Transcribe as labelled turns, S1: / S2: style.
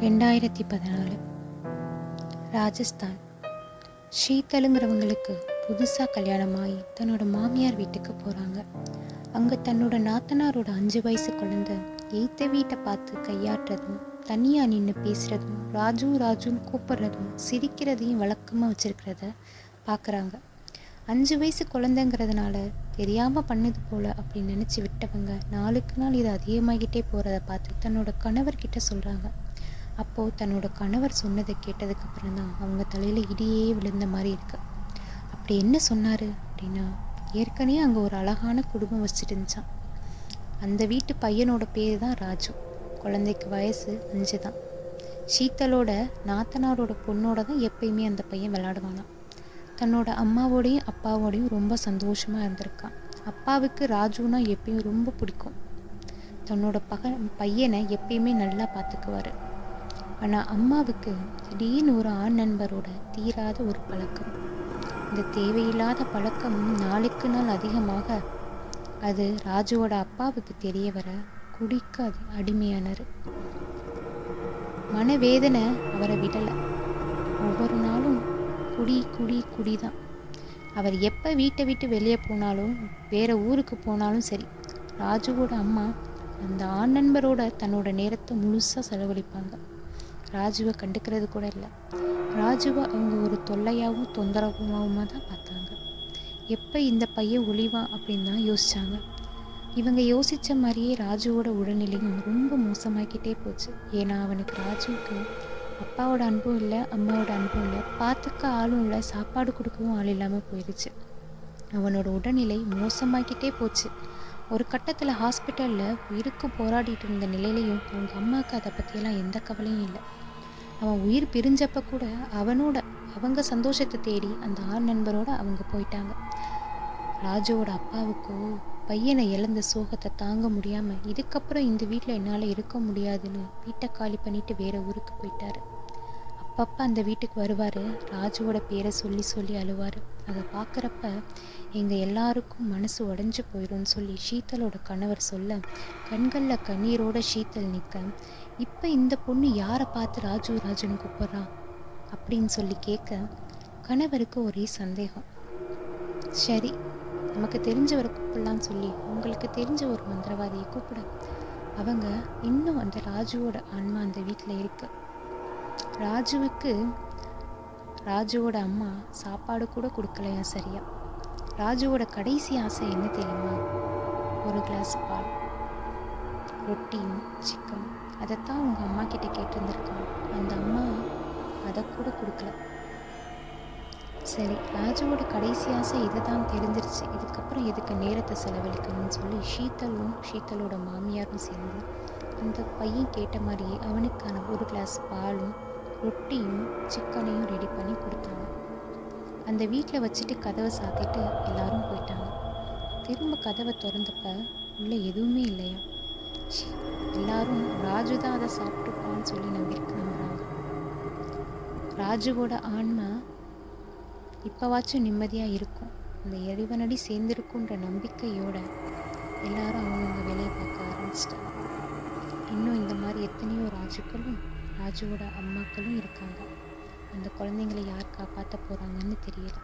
S1: 2014 ராஜஸ்தான். ஷீதலுங்கிறவங்களுக்கு புதுசாக கல்யாணமாகி தன்னோட மாமியார் வீட்டுக்கு போகிறாங்க. அங்கே தன்னோட நாத்தனாரோட 5 வயசு குழந்தை எய்த்த வீட்டை பார்த்து கையாட்டுறதும், தனியாக நின்று பேசுகிறதும், ராஜு ராஜுன்னு கூப்பிட்றதும், சிரிக்கிறதையும் வழக்கமாக வச்சுருக்கிறத பார்க்குறாங்க. 5 வயசு குழந்தைங்கிறதுனால தெரியாமல் பண்ணுது போல் அப்படின்னு நினச்சி விட்டவங்க நாளுக்கு நாள் இது அதிகமாகிட்டே போகிறத பார்த்து தன்னோட கணவர்கிட்ட சொல்கிறாங்க. அப்போது தன்னோட கணவர் சொன்னதை கேட்டதுக்கப்புறம் தான் அவங்க தலையில் இடியே விழுந்த மாதிரி இருக்கு. அப்படி என்ன சொன்னார் அப்படின்னா, ஏற்கனவே அங்கே ஒரு அழகான குடும்பம் வச்சுட்டு இருந்துச்சான். அந்த வீட்டு பையனோட பேர் தான் ராஜு. குழந்தைக்கு வயசு 5 தான். ஷீதலோட நாத்தனாரோட பொண்ணோட தான் எப்பயுமே அந்த பையன் விளையாடுவானான். தன்னோட அம்மாவோடையும் அப்பாவோடையும் ரொம்ப சந்தோஷமாக இருந்திருக்கான். அப்பாவுக்கு ராஜுனா எப்பயும் ரொம்ப பிடிக்கும். தன்னோட பையனை எப்பயுமே நல்லா பார்த்துக்குவார். ஆனால் அம்மாவுக்கு திடீர்னு ஒரு ஆண் நண்பரோட தீராத ஒரு பழக்கம். இந்த தேவையில்லாத பழக்கம் நாளுக்கு நாள் அதிகமாக அது ராஜுவோட அப்பாவுக்கு தெரிய வர குடிக்க அடிமையானார். மனவேதனை அவரை விடலை. ஒவ்வொரு நாளும் குடிதான். அவர் எப்போ வீட்டை விட்டு வெளியே போனாலும், வேற ஊருக்கு போனாலும் சரி, ராஜுவோட அம்மா அந்த ஆண் நண்பரோட தன்னோட நேரத்தை முழுசாக செலவழிப்பாங்க. ராஜுவை கண்டுக்கிறது கூட இல்லை. ராஜுவை அவங்க ஒரு தொல்லையாகவும் தொந்தரவுமாகவும் தான் பார்த்தாங்க. எப்போ இந்த பையன் ஒளிவான் அப்படின்னு தான் யோசித்தாங்க. இவங்க யோசித்த மாதிரியே ராஜுவோட உடல்நிலையும் ரொம்ப மோசமாக்கிட்டே போச்சு. ஏன்னா அவனுக்கு ராஜுவுக்கு அப்பாவோட அன்பும் இல்லை, அம்மாவோட அன்பும் இல்லை, பார்த்துக்க ஆளும் இல்லை, சாப்பாடு கொடுக்கவும் ஆள் இல்லாமல் போயிடுச்சு. அவனோட உடல்நிலை மோசமாக்கிட்டே போச்சு. ஒரு கட்டத்தில் ஹாஸ்பிட்டலில் உயிருக்கு போராடிட்டு இருந்த நிலையிலையும் அவங்க அம்மாவுக்கு அதை பற்றியெல்லாம் எந்த கவலையும் இல்லை. அவன் உயிர் பிரிஞ்சப்ப கூட அவங்க சந்தோஷத்தை தேடி அந்த ஆண் நண்பரோட அவங்க போயிட்டாங்க. ராஜுவோட அப்பாவுக்கோ பையனை இழந்த சோகத்தை தாங்க முடியாமல், இதுக்கப்புறம் இந்த வீட்டில் என்னால் இருக்க முடியாதுன்னு வீட்டை காலி பண்ணிட்டு வேற ஊருக்கு போயிட்டாரு. அப்பப்போ அந்த வீட்டுக்கு வருவார். ராஜுவோட பேரை சொல்லி சொல்லி அழுவார். அதை பார்க்குறப்ப எங்கள் எல்லாருக்கும் மனசு உடஞ்சி போயிடும்னு சொல்லி ஷீதலோட கணவர் சொல்ல, கண்களில் கண்ணீரோட ஷீதல் நிற்க, இப்போ இந்த பொண்ணு யாரை பார்த்து ராஜு ராஜுன்னு கூப்பிட்றா அப்படின்னு சொல்லி கேட்க, கணவருக்கு ஒரே சந்தேகம். சரி, நமக்கு தெரிஞ்சவரை கூப்பிடலான்னு சொல்லி உங்களுக்கு தெரிஞ்ச ஒரு மந்திரவாதியை கூப்பிட, அவங்க இன்னும் அந்த ராஜுவோட ஆன்மா அந்த வீட்டில் இருக்கு. ராஜுவோட அம்மா சாப்பாடு கூட கொடுக்கலையா சரியா. ராஜுவோட கடைசி ஆசை என்ன தெரியுமா? ஒரு கிளாஸ் பால், ரொட்டியும் சிக்கன். அதைத்தான் அவங்க அம்மா கிட்ட கேட்டிருந்துருக்காங்க. அந்த அம்மா அதை கூட கொடுக்கல. சரி, ராஜுவோட கடைசி ஆசை இதுதான் தெரிஞ்சிருச்சு. இதுக்கப்புறம் எதுக்கு நேரத்தை செலவழிக்கணும்னு சொல்லி ஷீதலோட மாமியாரும் சேர்ந்து அந்த பையன் கேட்ட மாதிரியே அவனுக்கான ஒரு கிளாஸ் பாலும் ரொட்டியும் சிக்கனையும் ரெடி பண்ணி கொடுத்தாங்க. அந்த வீட்டில் வச்சுட்டு கதவை சாத்திட்டு எல்லாரும் போயிட்டாங்க. திரும்ப கதவை திறந்தப்ப உள்ள எதுவுமே இல்லையா. எல்லாரும் ராஜு தான் அதை சாப்பிட்டுப்பான்னு சொல்லி நம்புறாங்க. ராஜுவோட ஆன்மா இப்போவாச்சும் நிம்மதியாக இருக்கும், அந்த இறைவனடி சேர்ந்துருக்குன்ற நம்பிக்கையோட எல்லாரும் அவங்கவுங்க வேலையை பார்க்க ஆரம்பிச்சிட்டாங்க. இன்னும் இந்த மாதிரி எத்தனையோ ராஜுவோட அம்மாக்களும் இருக்காங்க. அந்த குழந்தைங்களை யார் காப்பாற்ற போகிறாங்கன்னு தெரியல.